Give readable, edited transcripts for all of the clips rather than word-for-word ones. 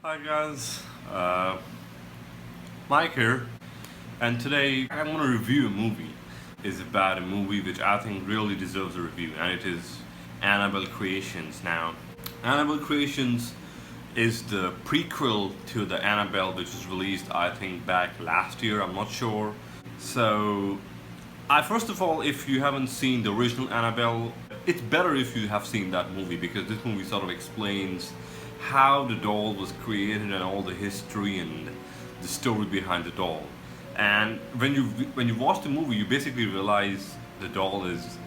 Hi guys, Mike here, and today I'm going to review a movie. It's about a movie which I think really deserves a review, and it is Annabelle-creations. Now, Annabelle-creations is the prequel to the Annabelle, which was released I think back last year, I'm not sure. So, first of all, if you haven't seen the original Annabelle, it's better if you have seen that movie, because this movie sort of explains how the doll was created and all the history and the story behind the doll. And when you watch the movie, you basically realize the doll is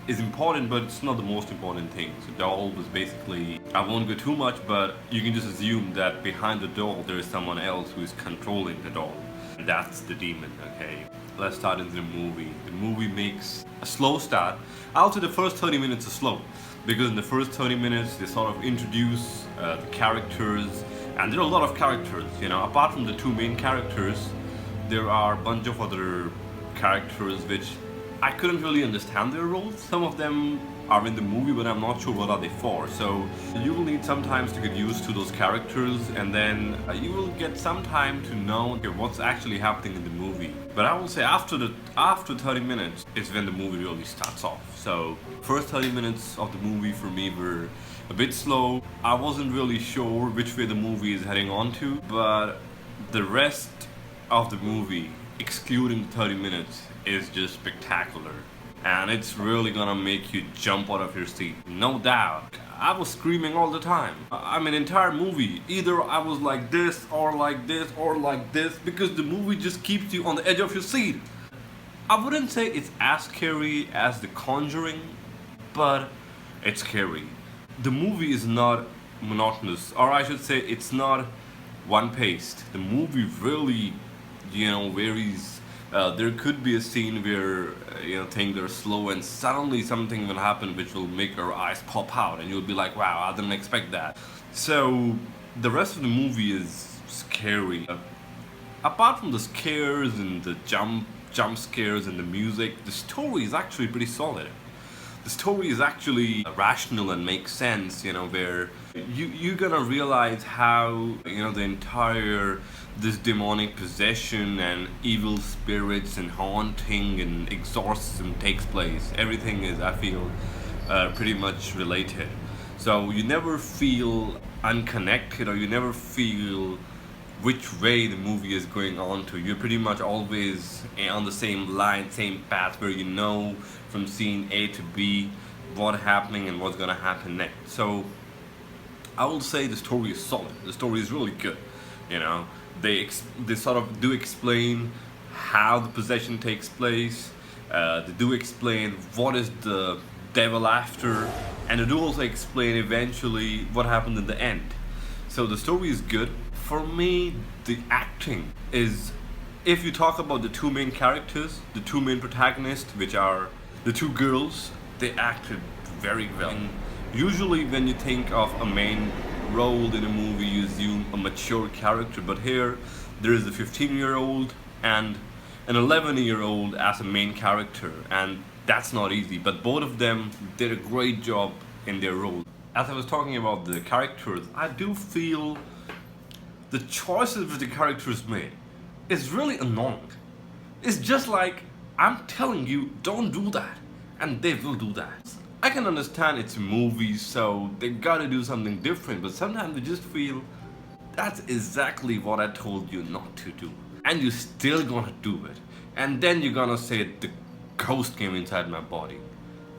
important, but it's not the most important thing. So the doll was basically, I won't go too much, but you can just assume that behind the doll there is someone else who is controlling the doll. And that's the demon, okay? Let's start into the movie. The movie makes a slow start. I'll say the first 30 minutes are slow, because in the first 30 minutes they sort of introduce the characters, and there are a lot of characters, you know. Apart from the two main characters, there are a bunch of other characters which I couldn't really understand their roles. Some of them are in the movie, but I'm not sure what are they for. So you will need some time to get used to those characters, and then you will get some time to know what's actually happening in the movie. But I will say after 30 minutes is when the movie really starts off. So first 30 minutes of the movie for me were a bit slow. I wasn't really sure which way the movie is heading on to, but the rest of the movie, excluding the 30 minutes, is just spectacular. And it's really gonna make you jump out of your seat, no doubt. I was screaming all the time. I mean, entire movie, either I was like this or like this or like this, because the movie just keeps you on the edge of your seat. I wouldn't say it's as scary as The Conjuring, but it's scary. The movie is not monotonous, or I should say it's not one-paced. The movie really, varies. There could be a scene where things are slow and suddenly something will happen which will make your eyes pop out and you'll be like, wow, I didn't expect that. So the rest of the movie is scary. Apart from the scares and the jump scares and the music, the story is actually pretty solid. The story is actually rational and makes sense, where you're gonna realize how, this demonic possession and evil spirits and haunting and exorcism takes place. Everything is, I feel, pretty much related. So you never feel unconnected, or you never feel which way the movie is going on to. You're pretty much always on the same line, same path, where you know from scene A to B what's happening and what's gonna happen next. So I will say the story is solid. The story is really good. They sort of do explain how the possession takes place. They do explain what is the devil after, and they do also explain eventually what happened in the end. So the story is good. For me, the acting is, if you talk about the two main characters, the two main protagonists, which are the two girls, they acted very well. And usually when you think of a main role in a movie, you assume a mature character, but here there is a 15-year-old and an 11-year-old as a main character, and that's not easy, but both of them did a great job in their role. As I was talking about the characters, I do feel the choices that the characters made is really annoying. It's just like, I'm telling you, don't do that, and they will do that. I can understand it's a movie, so they gotta do something different, but sometimes you just feel that's exactly what I told you not to do, and you're still gonna do it. And then you're gonna say the ghost came inside my body.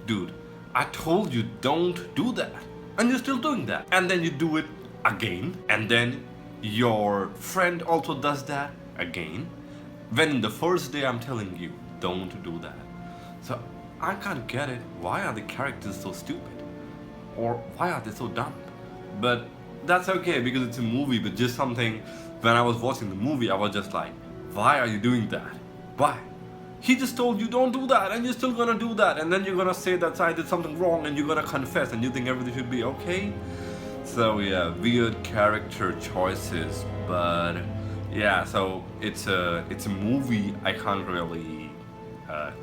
Dude, I told you don't do that, and you're still doing that. And then you do it again, and then your friend also does that again, when the first day I'm telling you don't do that. So I can't get it. Why are the characters so stupid? Or why are they so dumb? But that's okay, because it's a movie. But just something, when I was watching the movie, I was just like, why are you doing that? Why? He just told you don't do that, and you're still gonna do that, and then you're gonna say that I did something wrong, and you're gonna confess, and you think everything should be okay. So yeah, weird character choices, but yeah, so it's a movie. I can't really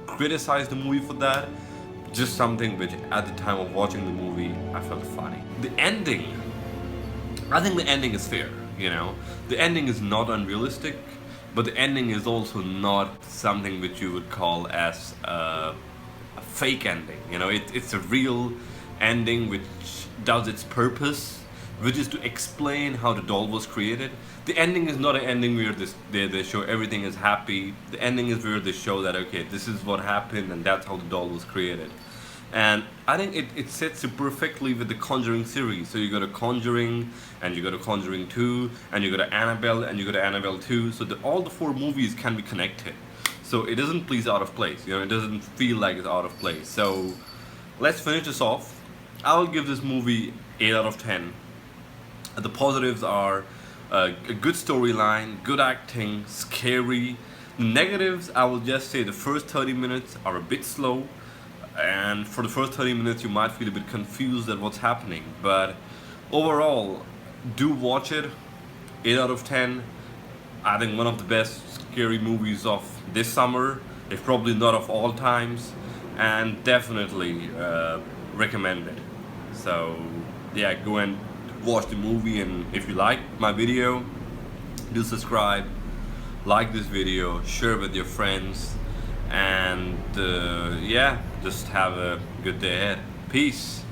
criticize the movie for that. Just something which at the time of watching the movie I felt funny. The ending, I think the ending is fair. you know. The ending is not unrealistic, but the ending is also not something which you would call as a fake ending. You know, it's a real ending which does its purpose, which is to explain how the doll was created. The ending is not an ending where they show everything is happy. The ending is where they show that, okay, this is what happened and that's how the doll was created. And I think it sets it perfectly with the Conjuring series. So you got a Conjuring, and you got a Conjuring 2, and you got an Annabelle, and you got an Annabelle 2. So all the 4 movies can be connected. So it doesn't feel out of place. You know, it doesn't feel like it's out of place. So let's finish this off. I will give this movie 8 out of 10. The positives are a good storyline, good acting, scary. The negatives, I will just say the first 30 minutes are a bit slow. And for the first 30 minutes you might feel a bit confused at what's happening, but overall, do watch it. 8 out of 10. I think one of the best scary movies of this summer, if probably not of all times, and definitely recommend it. So yeah, go and watch the movie, and if you like my video, do subscribe, like this video, share with your friends, and yeah, just have a good day ahead. Peace.